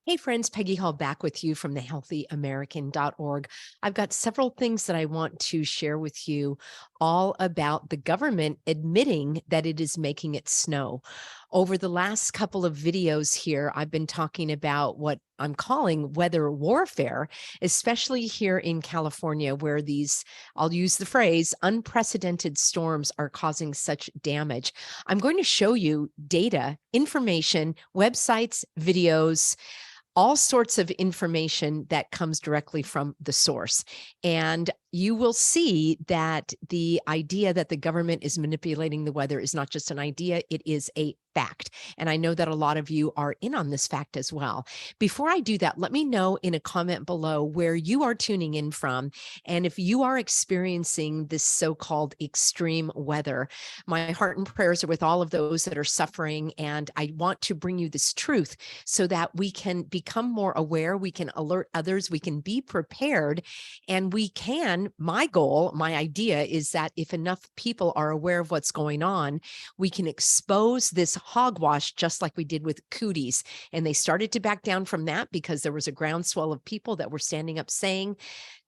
Hey friends, Peggy Hall back with you from thehealthyamerican.org. I've got several things that I want to share with you all about the government admitting that it is making it snow. Over the last couple of videos here, I've been talking about what I'm calling weather warfare, especially here in California, where these, I'll use the phrase, unprecedented storms are causing such damage. I'm going to show you data, information, websites, videos, all sorts of information that comes directly from the source. And you will see that the idea that the government is manipulating the weather is not just an idea, it is a fact. And I know that a lot of you are in on this fact as well. Before I do that, let me know in a comment below where you are tuning in from. And if you are experiencing this so-called extreme weather, my heart and prayers are with all of those that are suffering. And I want to bring you this truth so that we can become more aware, we can alert others, we can be prepared, and we can, my goal, my idea is that if enough people are aware of what's going on, we can expose this hogwash just like we did with cooties. And they started to back down from that because there was a groundswell of people that were standing up saying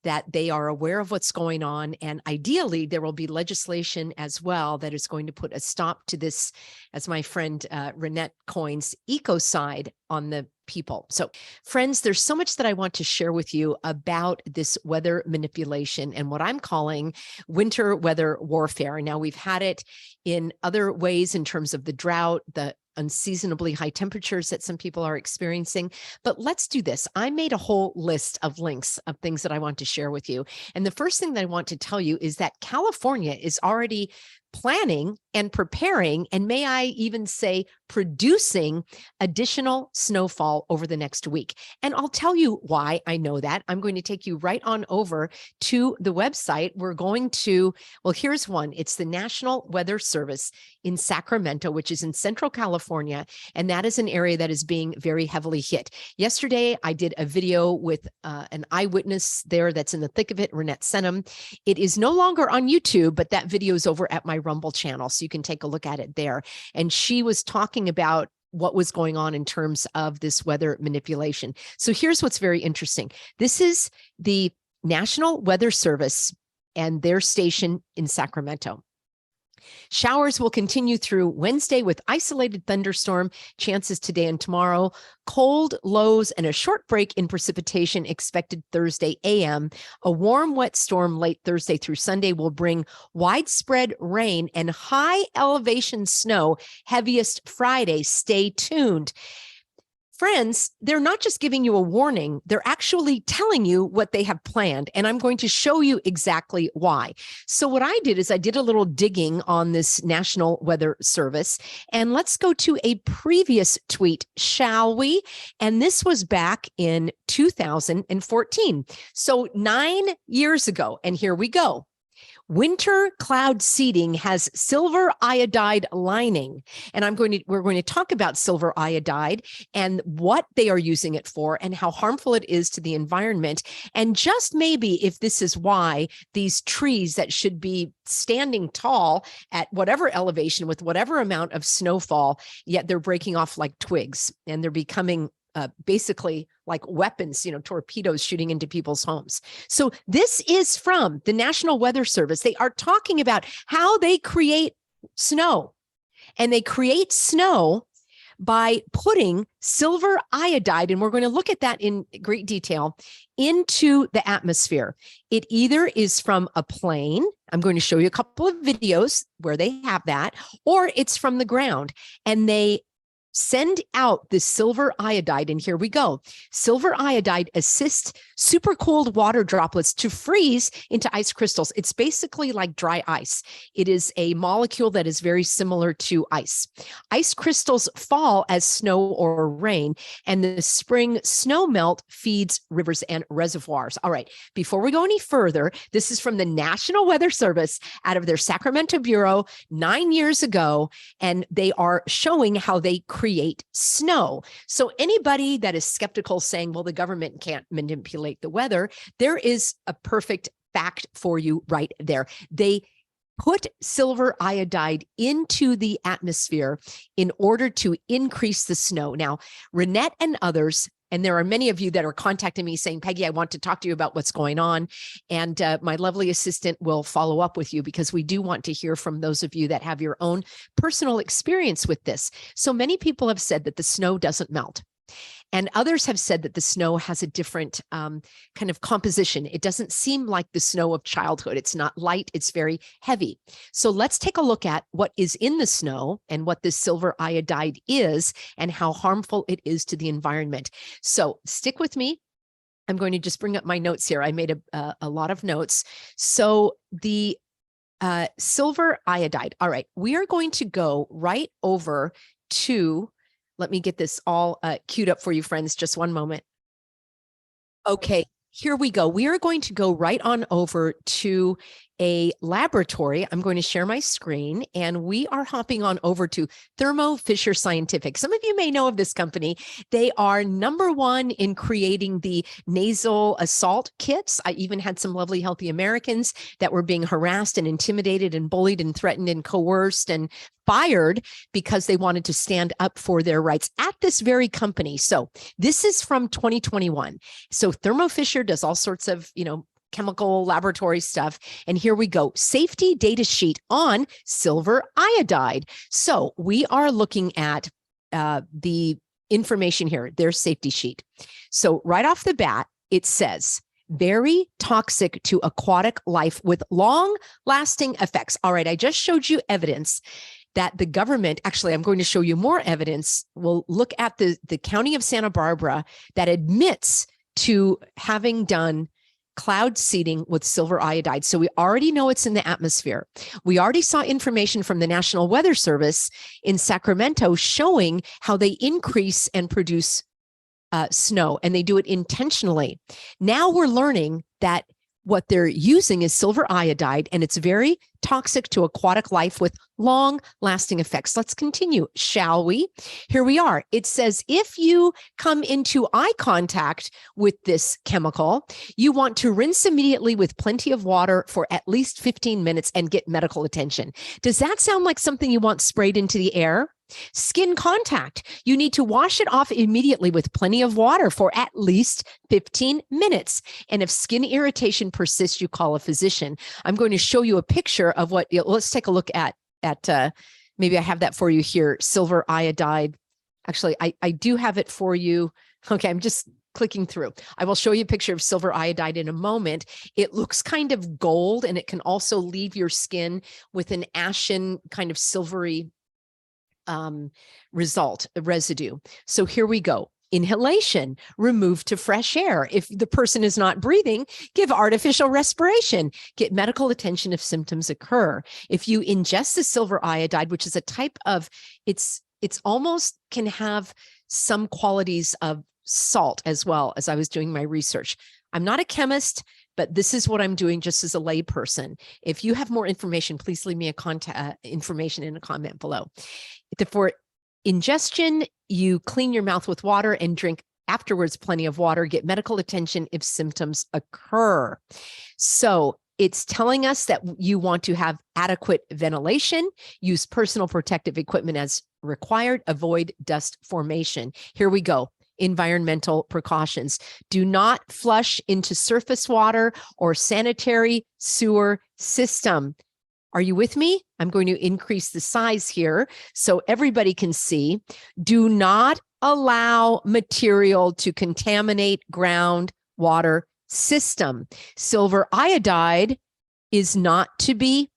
that they are aware of what's going on. And ideally, there will be legislation as well that is going to put a stop to this, as my friend Renette coins, ecocide on the people. So friends, there's so much that I want to share with you about this weather manipulation and what I'm calling winter weather warfare. Now, we've had it in other ways in terms of the drought, the unseasonably high temperatures that some people are experiencing. But let's do this. I made a whole list of links of things that I want to share with you. And the first thing that I want to tell you is that California is already planning and preparing, and may I even say producing additional snowfall over the next week. And I'll tell you why I know that. I'm going to take you right on over to the website. We're going to, well, here's one. It's the National Weather Service in Sacramento, which is in Central California. And that is an area that is being very heavily hit. Yesterday, I did a video with an eyewitness there that's in the thick of it, Renette Senham. It is no longer on YouTube, but that video is over at my Rumble channel. So you can take a look at it there. And she was talking about what was going on in terms of this weather manipulation. So here's what's very interesting. This is the National Weather Service and their station in Sacramento. Showers will continue through Wednesday with isolated thunderstorm chances today and tomorrow. Cold lows and a short break in precipitation expected Thursday a.m. A warm, wet storm late Thursday through Sunday will bring widespread rain and high elevation snow, heaviest Friday. Stay tuned. Friends, they're not just giving you a warning, they're actually telling you what they have planned. And I'm going to show you exactly why. So what I did is I did a little digging on this National Weather Service. And let's go to a previous tweet, shall we? And this was back in 2014. So 9 years ago. And here we go. Winter cloud seeding has silver iodide lining. And we're going to talk about silver iodide and what they are using it for and how harmful it is to the environment. And just maybe if this is why these trees that should be standing tall at whatever elevation with whatever amount of snowfall, yet they're breaking off like twigs and they're becoming basically like weapons, torpedoes shooting into people's homes. So this is from the National Weather Service. They are talking about how they create snow, and they create snow by putting silver iodide, and we're going to look at that in great detail, into the atmosphere. It either is from a plane. I'm going to show you a couple of videos where they have that, or it's from the ground, and they send out this silver iodide, and here we go. Silver iodide assists supercooled water droplets to freeze into ice crystals. It's basically like dry ice. It is a molecule that is very similar to ice. Ice crystals fall as snow or rain, and the spring snow melt feeds rivers and reservoirs. All right, before we go any further, this is from the National Weather Service out of their Sacramento Bureau 9 years ago, and they are showing how they create snow. So anybody that is skeptical saying, well, the government can't manipulate the weather, there is a perfect fact for you right there. They put silver iodide into the atmosphere in order to increase the snow. Now, Renette and others And there are many of you that are contacting me saying, Peggy, I want to talk to you about what's going on. And my lovely assistant will follow up with you, because we do want to hear from those of you that have your own personal experience with this. So many people have said that the snow doesn't melt. And others have said that the snow has a different kind of composition. It doesn't seem like the snow of childhood. It's not light, it's very heavy. So let's take a look at what is in the snow and what this silver iodide is and how harmful it is to the environment. So stick with me. I'm going to just bring up my notes here. I made a lot of notes. So the silver iodide. All right, we are going to go right over to, let me get this all queued up for you, friends. Just one moment. Okay, here we go. We are going to go right on over to a laboratory. I'm going to share my screen, and we are hopping on over to Thermo Fisher Scientific. Some of you may know of this company. They are #1 in creating the nasal assault kits. I even had some lovely healthy Americans that were being harassed and intimidated and bullied and threatened and coerced and fired because they wanted to stand up for their rights at this very company. So this is from 2021. So Thermo Fisher does all sorts of, chemical laboratory stuff. And here we go. Safety data sheet on silver iodide. So we are looking at the information here, their safety sheet. So right off the bat, it says, very toxic to aquatic life with long-lasting effects. All right, I just showed you evidence that the government, actually, I'm going to show you more evidence. We'll look at the county of Santa Barbara that admits to having done cloud seeding with silver iodide. So we already know it's in the atmosphere. We already saw information from the National Weather Service in Sacramento showing how they increase and produce snow, and they do it intentionally. Now we're learning that what they're using is silver iodide, and it's very toxic to aquatic life with long-lasting effects. Let's continue, shall we? Here we are. It says, if you come into eye contact with this chemical, you want to rinse immediately with plenty of water for at least 15 minutes and get medical attention. Does that sound like something you want sprayed into the air? Skin contact. You need to wash it off immediately with plenty of water for at least 15 minutes. And if skin irritation persists, you call a physician. I'm going to show you a picture of what, let's take a look at maybe I have that for you here, silver iodide. Actually, I do have it for you. Okay, I'm just clicking through. I will show you a picture of silver iodide in a moment. It looks kind of gold, and it can also leave your skin with an ashen kind of silvery residue. So here we go. Inhalation, remove to fresh air. If the person is not breathing, give artificial respiration. Get medical attention if symptoms occur. If you ingest the silver iodide, which is a type of, it's almost can have some qualities of salt as well, as I was doing my research. I'm not a chemist, but this is what I'm doing just as a lay person. If you have more information, please leave me a information in a comment below. For ingestion, you clean your mouth with water and drink afterwards plenty of water. Get medical attention if symptoms occur. So it's telling us that you want to have adequate ventilation, use personal protective equipment as required, avoid dust formation. Here we go. Environmental precautions. Do not flush into surface water or sanitary sewer system. Are you with me? I'm going to increase the size here so everybody can see. Do not allow material to contaminate groundwater system. Silver iodide is not to be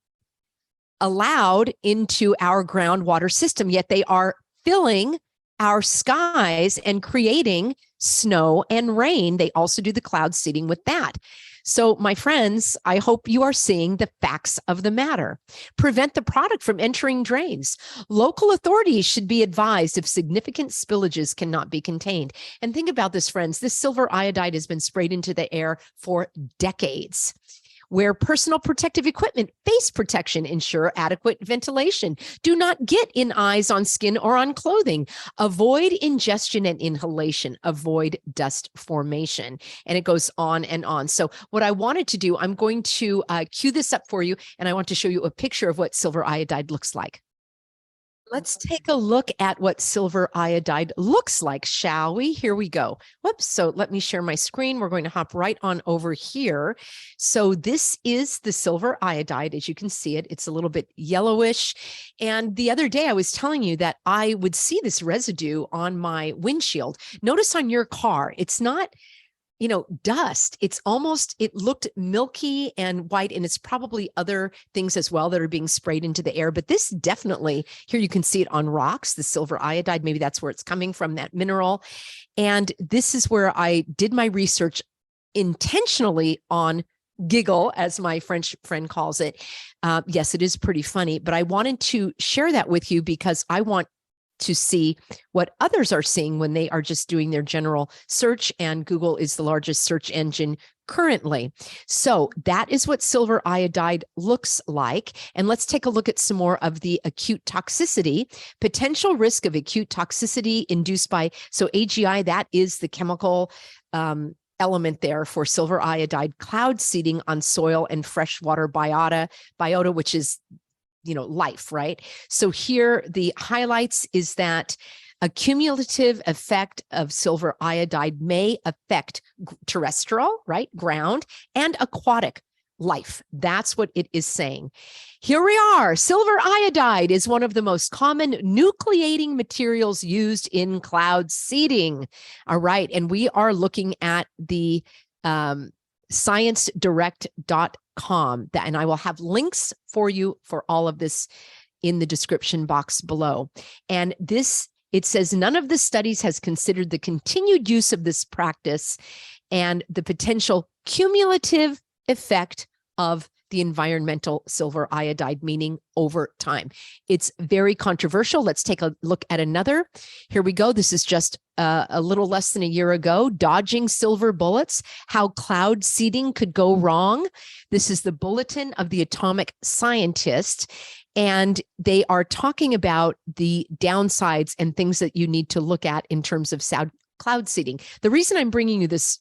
allowed into our groundwater system, yet they are filling our skies and creating snow and rain. They also do the cloud seeding with that. So my friends, I hope you are seeing the facts of the matter. Prevent the product from entering drains. Local authorities should be advised if significant spillages cannot be contained. And think about this, friends. This silver iodide has been sprayed into the air for decades. Wear personal protective equipment, face protection, ensure adequate ventilation. Do not get in eyes, on skin, or on clothing. Avoid ingestion and inhalation. Avoid dust formation. And it goes on and on. So what I wanted to do, I'm going to cue this up for you, and I want to show you a picture of what silver iodide looks like. Let's take a look at what silver iodide looks like, shall we? Here we go. Whoops. So let me share my screen. We're going to hop right on over here. So this is the silver iodide. As you can see it, it's a little bit yellowish. And the other day I was telling you that I would see this residue on my windshield. Notice on your car, it's not dust. It's almost, it looked milky and white, and it's probably other things as well that are being sprayed into the air. But this definitely, here you can see it on rocks, the silver iodide, maybe that's where it's coming from, that mineral. And this is where I did my research intentionally on giggle, as my French friend calls it. Yes, it is pretty funny, but I wanted to share that with you because I want to see what others are seeing when they are just doing their general search, and Google is the largest search engine currently. So that is what silver iodide looks like. And let's take a look at some more of the acute toxicity, potential risk of acute toxicity induced by, so AGI, that is the chemical element there for silver iodide, cloud seeding on soil and freshwater biota, which is life, right? So here the highlights is that a cumulative effect of silver iodide may affect terrestrial, right, ground, and aquatic life. That's what it is saying. Here we are. Silver iodide is one of the most common nucleating materials used in cloud seeding. All right. And we are looking at the sciencedirect.com, and I will have links for you for all of this in the description box below. And this, it says, none of the studies has considered the continued use of this practice and the potential cumulative effect of the environmental silver iodide, meaning over time. It's very controversial. Let's take a look at another. Here we go. This is just a little less than a year ago, dodging silver bullets, how cloud seeding could go wrong. This is the Bulletin of the Atomic Scientist, and they are talking about the downsides and things that you need to look at in terms of cloud seeding. The reason I'm bringing you this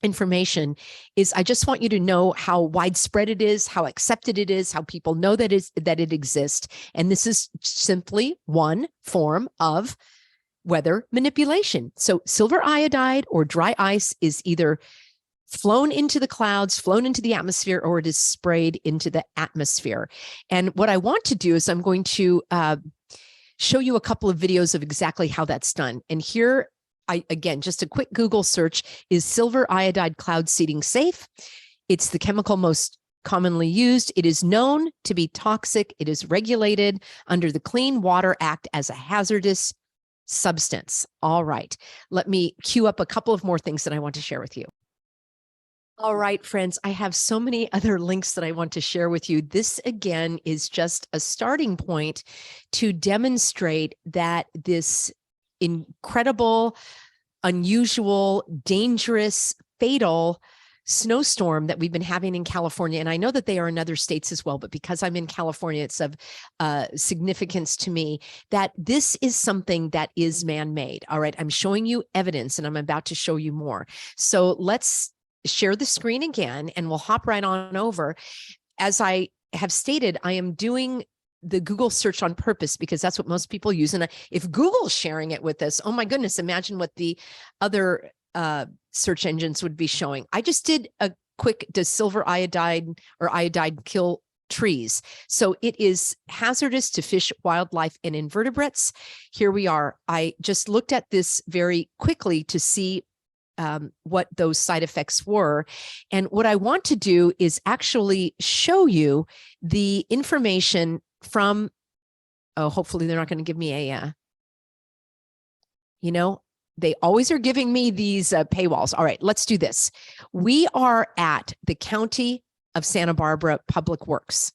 information is I just want you to know how widespread it is, how accepted it is, how people know that it exists. And this is simply one form of weather manipulation. So silver iodide or dry ice is either flown into the clouds, flown into the atmosphere, or it is sprayed into the atmosphere. And what I want to do is I'm going to show you a couple of videos of exactly how that's done. And here, again, just a quick Google search, is silver iodide cloud seeding safe? It's the chemical most commonly used. It is known to be toxic. It is regulated under the Clean Water Act as a hazardous substance. All right, let me queue up a couple of more things that I want to share with you. All right, friends, I have so many other links that I want to share with you. This, again, is just a starting point to demonstrate that this incredible, unusual, dangerous, fatal snowstorm that we've been having in California, and I know that they are in other states as well, but because I'm in California, it's of significance to me that this is something that is man-made. All right, I'm showing you evidence, and I'm about to show you more. So let's share the screen again, and we'll hop right on over. As I have stated, I am doing the Google search on purpose because that's what most people use. And if Google's sharing it with us, oh my goodness, imagine what the other search engines would be showing. I just did a quick, does silver iodide or iodide kill trees? So it is hazardous to fish, wildlife, and invertebrates. Here we are. I just looked at this very quickly to see what those side effects were. And what I want to do is actually show you the information from, oh, hopefully they're not going to give me a, they always are giving me these paywalls. All right, let's do this. We are at the County of Santa Barbara Public Works.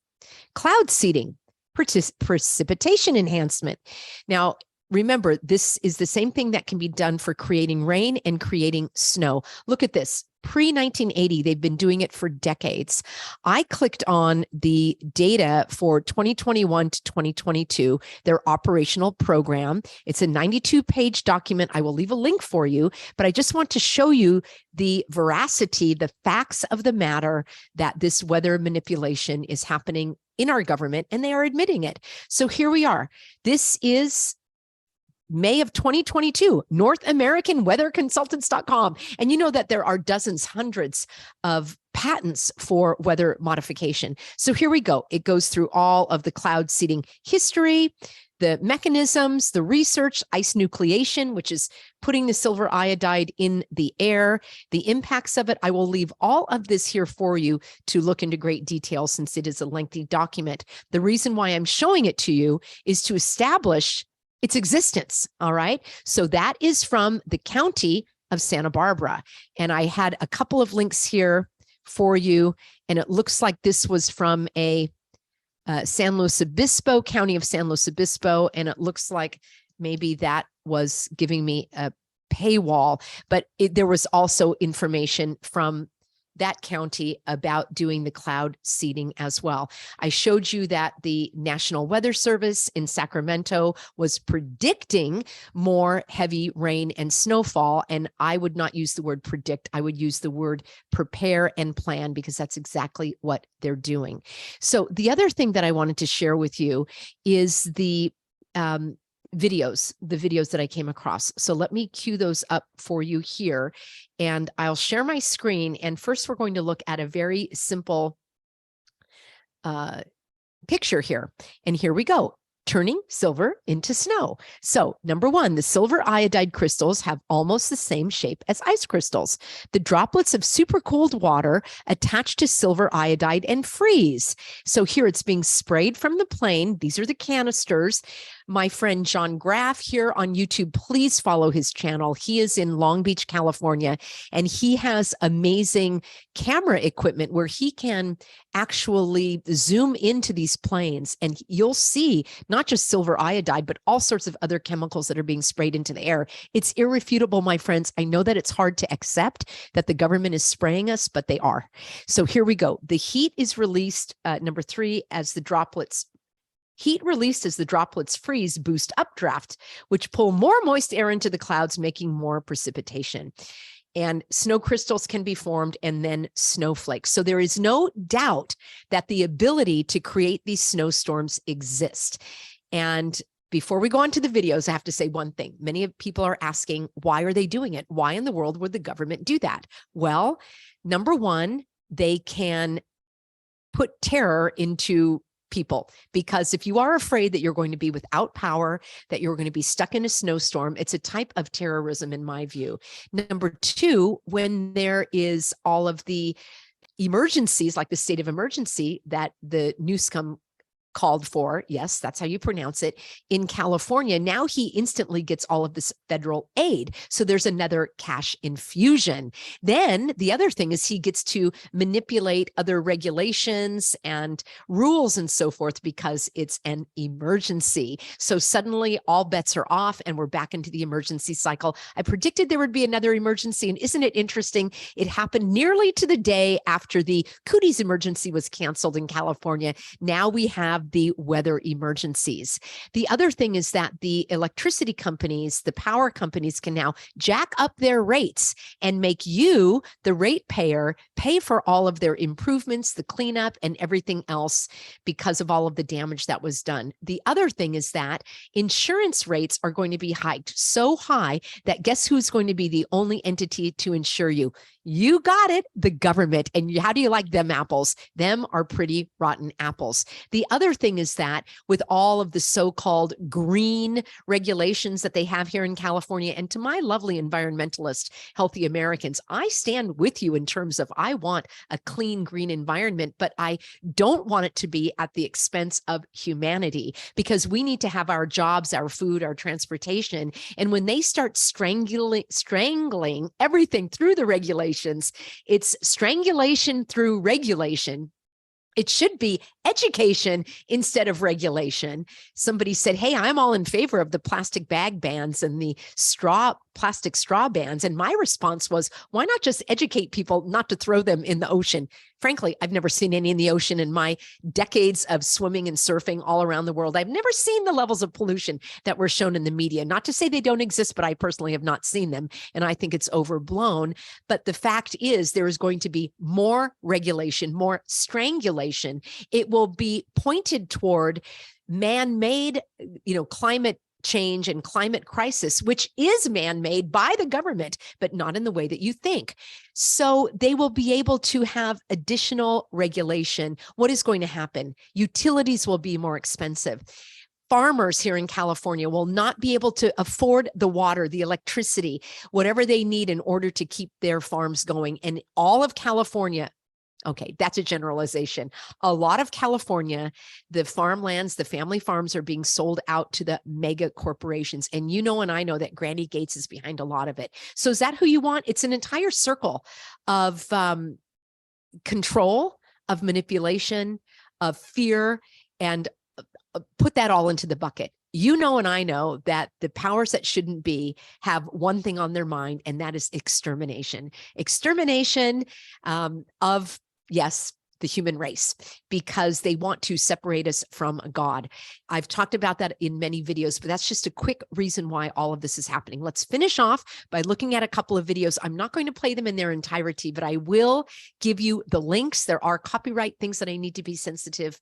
Cloud seeding, precipitation enhancement. Now, remember, this is the same thing that can be done for creating rain and creating snow. Look at this. Pre-1980, they've been doing it for decades. I clicked on the data for 2021 to 2022, their operational program. It's a 92-page document. I will leave a link for you, but I just want to show you the veracity, the facts of the matter that this weather manipulation is happening in our government, and they are admitting it. So here we are. This is May of 2022, NorthAmericanWeatherConsultants.com. And you know that there are dozens, hundreds of patents for weather modification. So here we go. It goes through all of the cloud seeding history, the mechanisms, the research, ice nucleation, which is putting the silver iodide in the air, the impacts of it. I will leave all of this here for you to look into great detail since it is a lengthy document. The reason why I'm showing it to you is to establish its existence. All right. So that is from the county of Santa Barbara. And I had a couple of links here for you. And it looks like this was from a San Luis Obispo, county of San Luis Obispo. And it looks like maybe that was giving me a paywall, but there was also information from that county about doing the cloud seeding as well. I showed you that the National Weather Service in Sacramento was predicting more heavy rain and snowfall. And I would not use the word predict. I would use the word prepare and plan, because that's exactly what they're doing. So the other thing that I wanted to share with you is the videos that I came across. So let me cue those up for you here, and I'll share my screen. And first, we're going to look at a very simple picture here. And here we go. Turning silver into snow. So number one, the silver iodide crystals have almost the same shape as ice crystals. The droplets of supercooled water attach to silver iodide and freeze. So here it's being sprayed from the plane. These are the canisters. My friend John Graff here on YouTube, please follow his channel. He is in Long Beach, California, and he has amazing camera equipment where he can actually zoom into these planes, and you'll see not just silver iodide, but all sorts of other chemicals that are being sprayed into the air. It's irrefutable, my friends. I know that it's hard to accept that the government is spraying us, but they are. So here we go. The heat is released, number three, as the droplets Heat released as the droplets freeze boost updraft, which pull more moist air into the clouds, making more precipitation. And snow crystals can be formed, and then snowflakes. So there is no doubt that the ability to create these snowstorms exists. And before we go on to the videos, I have to say one thing. Many people are asking, why are they doing it? Why in the world would the government do that? Well, number one, they can put terror into people, because if you are afraid that you're going to be without power, that you're going to be stuck in a snowstorm, it's a type of terrorism in my view. Number two, when there is all of the emergencies, like the state of emergency that the Newsom called for, yes, that's how you pronounce it, in California, now he instantly gets all of this federal aid. So there's another cash infusion. Then the other thing is he gets to manipulate other regulations and rules and so forth because it's an emergency. So suddenly all bets are off and we're back into the emergency cycle. I predicted there would be another emergency, and isn't it interesting? It happened nearly to the day after the cooties emergency was canceled in California. Now we have the weather emergencies. The other thing is that the electricity companies, the power companies, can now jack up their rates and make you, the ratepayer, pay for all of their improvements, the cleanup, and everything else because of all of the damage that was done. The other thing is that insurance rates are going to be hiked so high that guess who's going to be the only entity to insure you? You got it, the government. And how do you like them apples? Them are pretty rotten apples. The other thing is that with all of the so-called green regulations that they have here in California, and to my lovely environmentalist, healthy Americans, I stand with you in terms of I want a clean, green environment, but I don't want it to be at the expense of humanity, because we need to have our jobs, our food, our transportation. And when they start strangling everything through the regulations, it's strangulation through regulation. It should be education instead of regulation. Somebody said, hey, I'm all in favor of the plastic bag bans and the plastic straw bans. And my response was, why not just educate people not to throw them in the ocean? Frankly, I've never seen any in the ocean in my decades of swimming and surfing all around the world. I've never seen the levels of pollution that were shown in the media. Not to say they don't exist, but I personally have not seen them. And I think it's overblown. But the fact is there is going to be more regulation, more strangulation. It will be pointed toward man-made, climate change and climate crisis, which is man-made by the government, but not in the way that you think. So they will be able to have additional regulation. What is going to happen? Utilities will be more expensive. Farmers here in California will not be able to afford the water, the electricity, whatever they need in order to keep their farms going. And all of California, okay, that's a generalization. A lot of California, the farmlands, the family farms are being sold out to the mega corporations. And you know, and I know that Granny Gates is behind a lot of it. So is that who you want? It's an entire circle of control, of manipulation, of fear, and put that all into the bucket. You know, and I know that the powers that shouldn't be have one thing on their mind, and that is extermination. Extermination of, yes, the human race, because they want to separate us from God. I've talked about that in many videos, but that's just a quick reason why all of this is happening. Let's finish off by looking at a couple of videos. I'm not going to play them in their entirety, but I will give you the links. There are copyright things that I need to be sensitive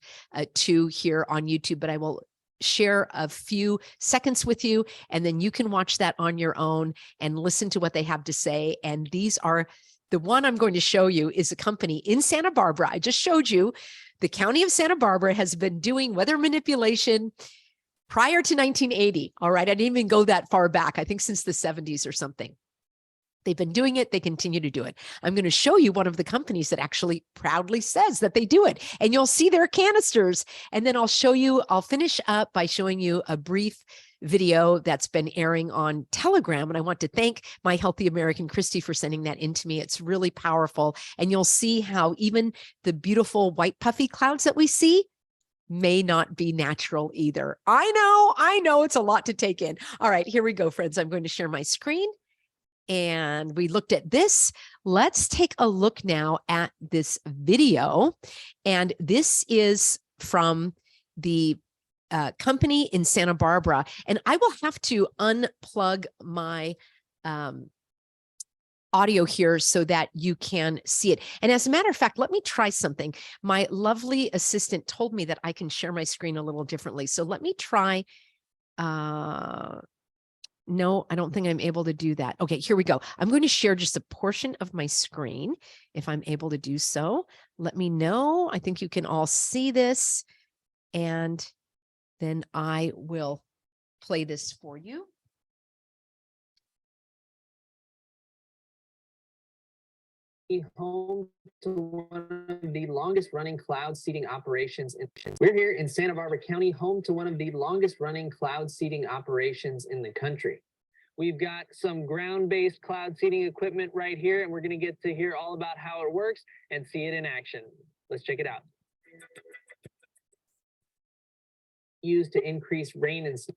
to here on YouTube, but I will share a few seconds with you, and then you can watch that on your own and listen to what they have to say. And these are the one I'm going to show you is a company in Santa Barbara. I just showed you the county of Santa Barbara has been doing weather manipulation prior to 1980. All right. I didn't even go that far back. I think since the 70s or something. They've been doing it. They continue to do it. I'm going to show you one of the companies that actually proudly says that they do it. And you'll see their canisters. And then I'll finish up by showing you a brief video that's been airing on Telegram. And I want to thank my Healthy American Christy for sending that in to me. It's really powerful. And you'll see how even the beautiful white puffy clouds that we see may not be natural either. I know it's a lot to take in. All right, here we go, friends. I'm going to share my screen. And we looked at this. Let's take a look now at this video. And this is from the company in Santa Barbara. And I will have to unplug my audio here so that you can see it. And as a matter of fact, let me try something. My lovely assistant told me that I can share my screen a little differently. So let me try. No, I don't think I'm able to do that. Okay, here we go. I'm going to share just a portion of my screen if I'm able to do so. Let me know. I think you can all see this. And then I will play this for you. Home to one of the longest running cloud seeding operations. We're here in Santa Barbara County, home to one of the longest running cloud seeding operations in the country. We've got some ground-based cloud seeding equipment right here, and we're going to get to hear all about how it works and see it in action. Let's check it out. Used to increase rain and snow.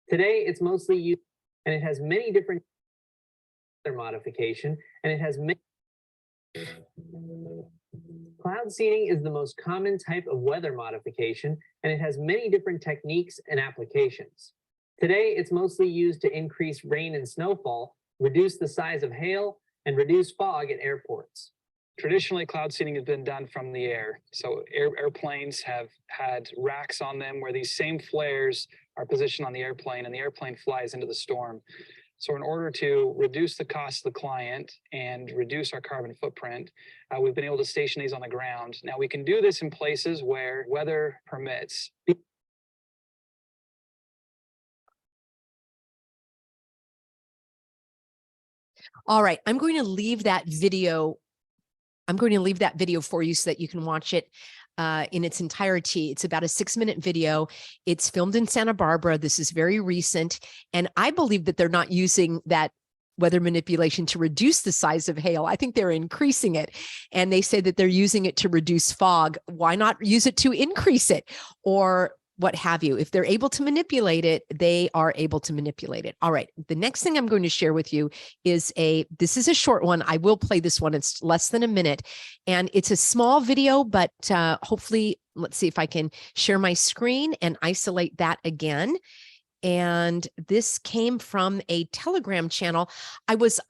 Today, it's mostly used, and it has many different weather modification, and it has many. Cloud seeding is the most common type of weather modification, and it has many different techniques and applications. Today, it's mostly used to increase rain and snowfall, reduce the size of hail, and reduce fog at airports. Traditionally, cloud seeding has been done from the air. So airplanes have had racks on them where these same flares are positioned on the airplane, and the airplane flies into the storm. So in order to reduce the cost to the client and reduce our carbon footprint, we've been able to station these on the ground. Now, we can do this in places where weather permits. All right, I'm going to leave that video. I'm going to leave that video for you so that you can watch it in its entirety. It's about a 6-minute video. It's filmed in Santa Barbara. This is very recent. And I believe that they're not using that weather manipulation to reduce the size of hail. I think they're increasing it. And they say that they're using it to reduce fog. Why not use it to increase it or what have you? If they're able to manipulate it, they are able to manipulate it. All right. The next thing I'm going to share with you is this is a short one. I will play this one. It's less than a minute and it's a small video, but hopefully, let's see if I can share my screen and isolate that again. And this came from a Telegram channel. I was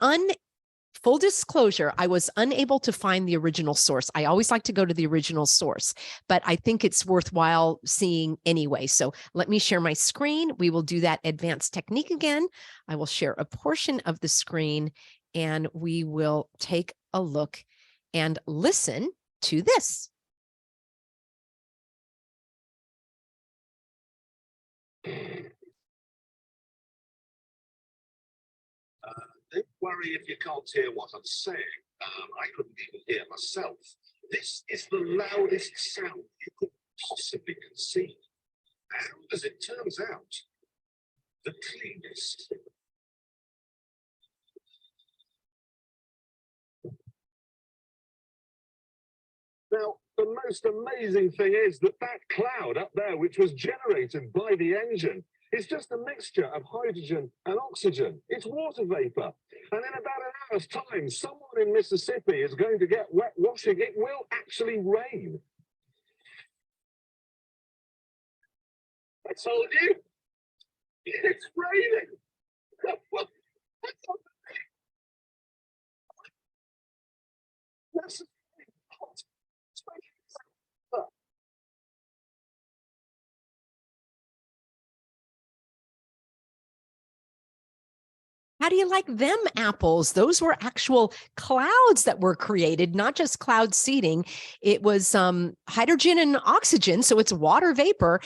full disclosure, I was unable to find the original source. I always like to go to the original source, but I think it's worthwhile seeing anyway. So let me share my screen. We will do that advanced technique again. I will share a portion of the screen and we will take a look and listen to this. Don't worry if you can't hear what I'm saying. I couldn't even hear myself. This is the loudest sound you could possibly conceive. And as it turns out, the cleanest. Now, the most amazing thing is that that cloud up there, which was generated by the engine, is just a mixture of hydrogen and oxygen. It's water vapor. And in about an hour's time, someone in Mississippi is going to get wet washing. It will actually rain. I told you, it's raining. That's hot. How do you like them apples? Those were actual clouds that were created, not just cloud seeding. It was hydrogen and oxygen, so it's water vapor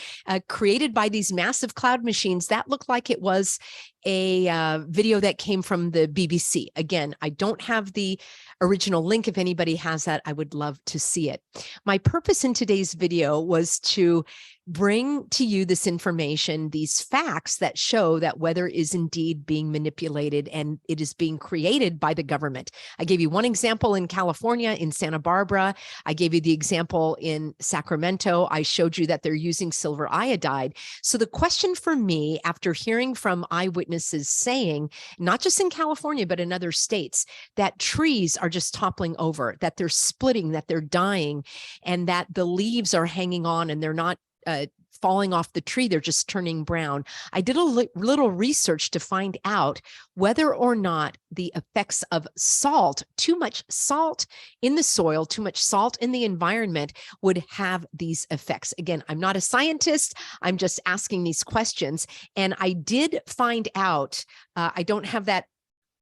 created by these massive cloud machines. That looked like it was a video that came from the BBC. Again, I don't have the original link. If anybody has that, I would love to see it. My purpose in today's video was to bring to you this information, these facts that show that weather is indeed being manipulated and it is being created by the government. I gave you one example in California, in Santa Barbara. I gave you the example in Sacramento. I showed you that they're using silver iodide. So the question for me, after hearing from eyewitnesses saying, not just in California, but in other states, that trees are just toppling over, that they're splitting, that they're dying, and that the leaves are hanging on and they're not falling off the tree, they're just turning brown. I did a little research to find out whether or not the effects of salt, too much salt in the soil, too much salt in the environment would have these effects. Again, I'm not a scientist. I'm just asking these questions. And I did find out, I don't have that,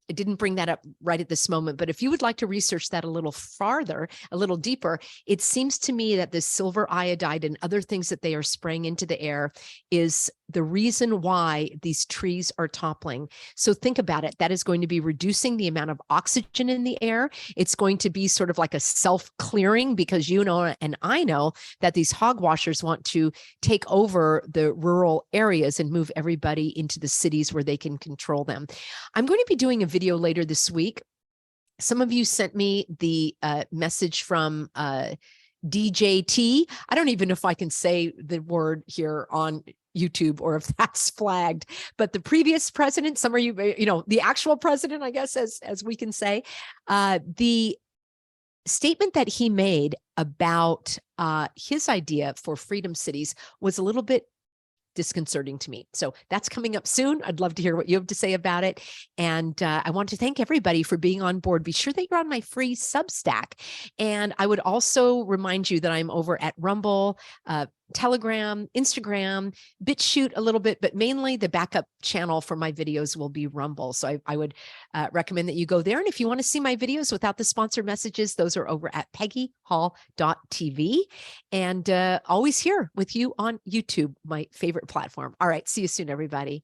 I didn't bring that up right at this moment, but if you would like to research that a little farther, a little deeper, it seems to me that this silver iodide and other things that they are spraying into the air is the reason why these trees are toppling. So think about it. That is going to be reducing the amount of oxygen in the air. It's going to be sort of like a self-clearing, because you know, and I know that these hogwashers want to take over the rural areas and move everybody into the cities where they can control them. I'm going to be doing a video later this week. Some of you sent me the message from DJT. I don't even know if I can say the word here on YouTube or if that's flagged, but the previous president, some of you, the actual president, I guess, as we can say, the statement that he made about his idea for freedom cities was a little bit disconcerting to me. So that's coming up soon. I'd love to hear what you have to say about it. And I want to thank everybody for being on board. Be sure that you're on my free Substack. And I would also remind you that I'm over at Rumble, Telegram, Instagram, BitChute a little bit, but mainly the backup channel for my videos will be Rumble. So I would recommend that you go there. And if you want to see my videos without the sponsored messages, those are over at peggyhall.tv. And always here with you on YouTube, my favorite platform. All right. See you soon, everybody.